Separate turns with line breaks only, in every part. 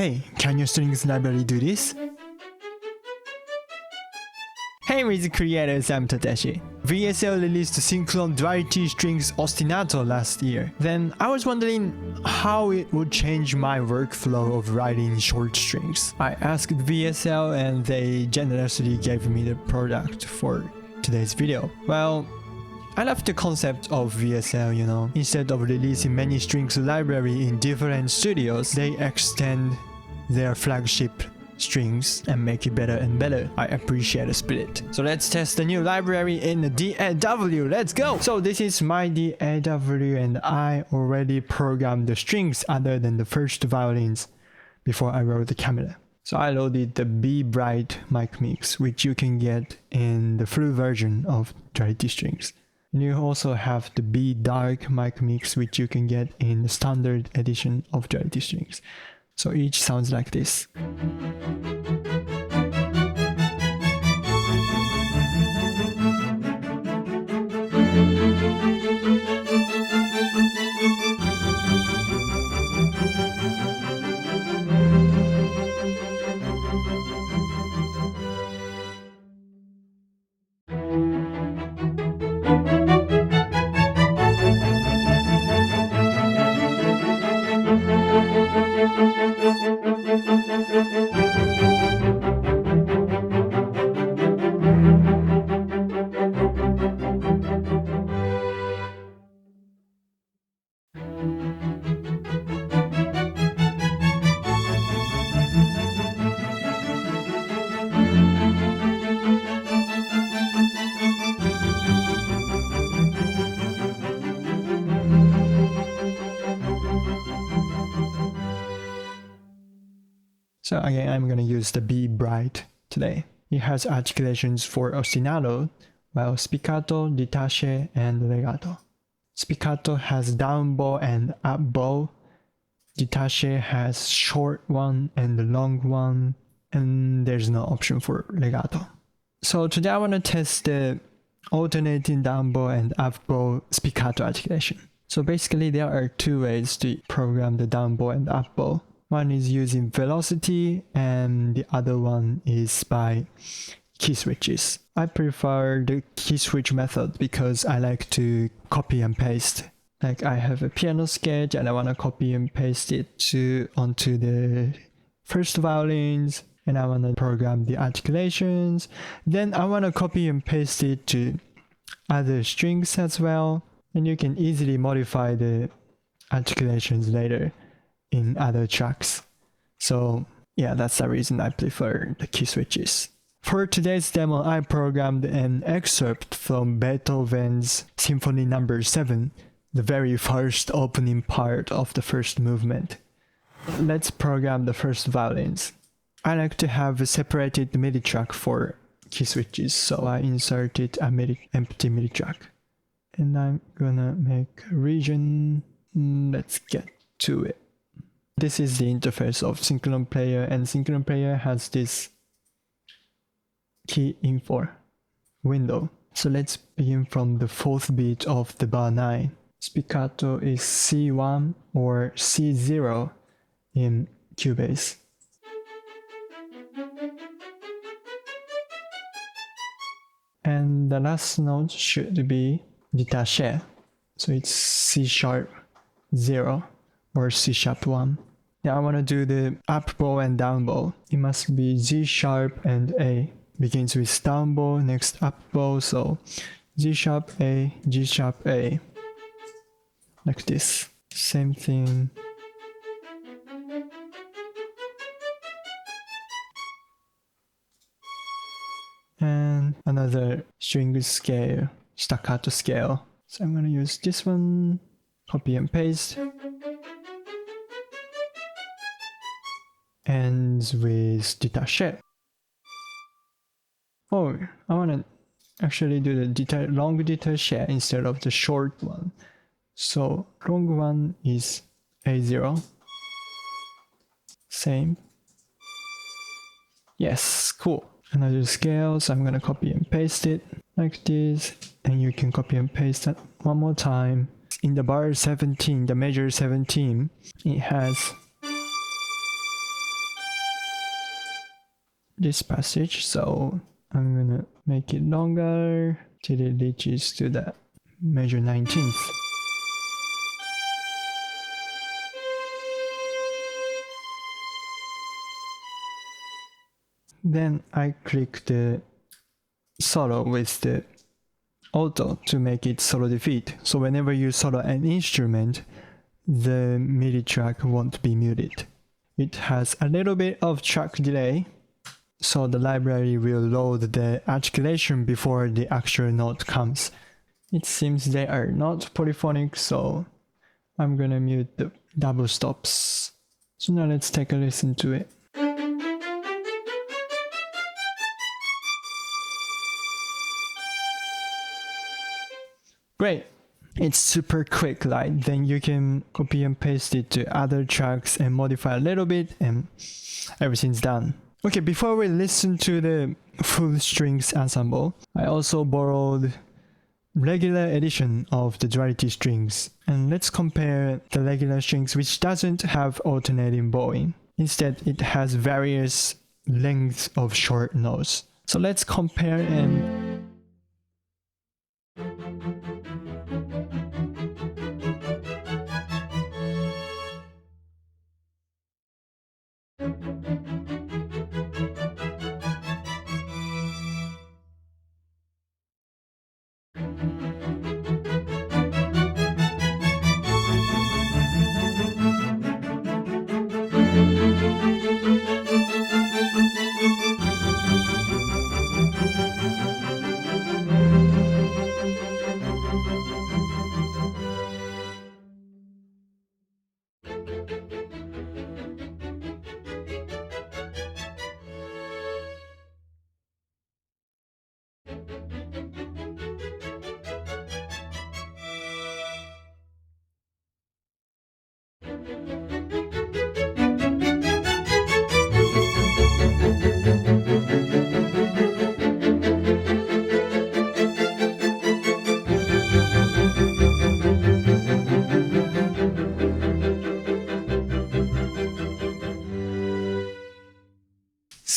Hey, can your strings library do this? Hey music creators, I'm Tateshi. VSL released Synchron Duality Strings Ostinato last year. Then I was wondering how it would change my workflow of writing short strings. I asked VSL and they generously gave me the product for today's video. Well, I love the concept of VSL, you know. Instead of releasing many strings library in different studios, they extend their flagship strings and make it better and better. I appreciate the spirit. So let's test the new library in the DAW. Let's go! So this is my DAW and I already programmed the strings other than the first violins before I wrote the camera. So I loaded the Be Bright mic mix, which you can get in the full version of Duality Strings. And you also have the Be Dark mic mix, which you can get in the standard edition of Duality Strings. So each sounds like this. So again, I'm gonna use the Be Bright today. It has articulations for ostinato, while spicatto, detache, and legato. Spicatto has down bow and up bow. Detache has short one and long one, and there's no option for legato. So today I want to test the alternating down bow and up bow spicatto articulation. So basically there are two ways to program the down bow and up bow. One is using velocity and the other one is by key switches. I prefer the key switch method because I like to copy and paste. Like I have a piano sketch and I want to copy and paste it onto the first violins, and I want to program the articulations. Then I want to copy and paste it to other strings as well, and you can easily modify the articulations later in other tracks. So yeah, that's the reason I prefer the key switches. For today's demo, I programmed an excerpt from Beethoven's Symphony No. 7, the very first opening part of the first movement. Let's program the first violins. I like to have a separated MIDI track for key switches, so I inserted an empty MIDI track. And I'm gonna make a region. Let's get to it. This is the interface of Synchron Player, and Synchron Player has this key info window. So let's begin from the fourth beat of the bar 9. Spiccato is C1 or C0 in Cubase. And the last note should be detache. So it's C sharp 0 or C sharp 1. Now I want to do the up bow and down bow. It must be G sharp and A. Begins with down bow, next up bow, so G sharp A, G sharp A. Like this. Same thing. And another string scale, staccato scale. So I'm going to use this one, copy and paste. Ends with detache. Oh, I want to actually do the long detache instead of the short one. So long one is A0. Same. Yes, cool. Another scale, so I'm gonna copy and paste it like this, and you can copy and paste that one more time. In the bar 17, the measure 17, it has this passage, so I'm gonna make it longer till it reaches to the major 19th. Then I click the solo with the auto to make it solo defeat. So whenever you solo an instrument, the MIDI track won't be muted. It has a little bit of track delay, so the library will load the articulation before the actual note comes. It seems they are not polyphonic, so I'm gonna mute the double stops. So now let's take a listen to it. Great! It's super quick, like then you can copy and paste it to other tracks and modify a little bit and everything's done. Okay, before we listen to the full strings ensemble, I also borrowed regular edition of the Duality Strings, and let's compare the regular strings, which doesn't have alternating bowing. Instead, it has various lengths of short notes. So let's compare and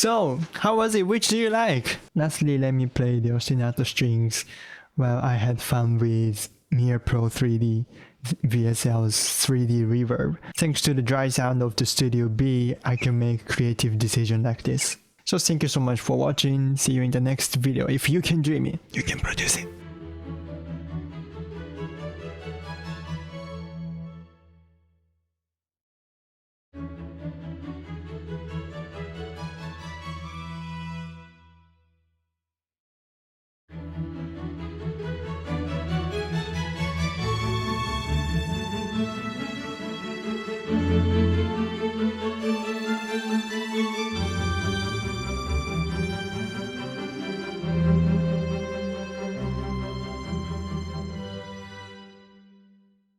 So, how was it? Which do you like? Lastly, let me play the ostinato strings while I had fun with Mir Pro 3D VSL's 3D reverb. Thanks to the dry sound of the Studio B, I can make creative decisions like this. So thank you so much for watching. See you in the next video. If you can dream it, you can produce it.